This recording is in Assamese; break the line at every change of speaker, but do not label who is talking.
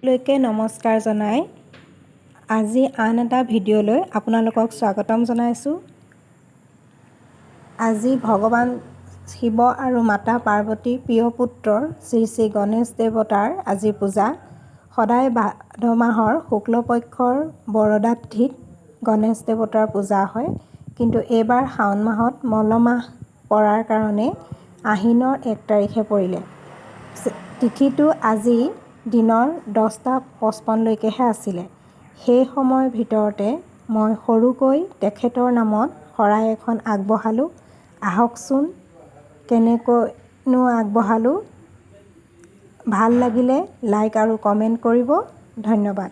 সকলোকে নমস্কাৰ জনাই আজি আন এটা ভিডিঅ'লৈ আপোনালোকক স্বাগতম জনাইছোঁ। আজি ভগৱান শিৱ আৰু মাতা পাৰ্বতীৰ প্ৰিয় পুত্ৰ শ্ৰী শ্ৰী গণেশ দেৱতাৰ আজি পূজা। সদায় ভাদ মাহৰ শুক্লপক্ষৰ বৰদাত গণেশ দেৱতাৰ পূজা হয়, কিন্তু এইবাৰ শাওণ মাহত মলমাহ পৰাৰ কাৰণে আহিনৰ 1 তাৰিখে পৰিলে। তিথিটো আজি দিনৰ 10:55লৈকেহে আছিলে। সেই সময়ৰ ভিতৰতে মই সৰুকৈ তেখেতৰ নামত শৰাই এখন আগবঢ়ালোঁ। আহকচোন কেনেকৈনো আগবঢ়ালোঁ। ভাল লাগিলে লাইক আৰু কমেণ্ট কৰিব। ধন্যবাদ।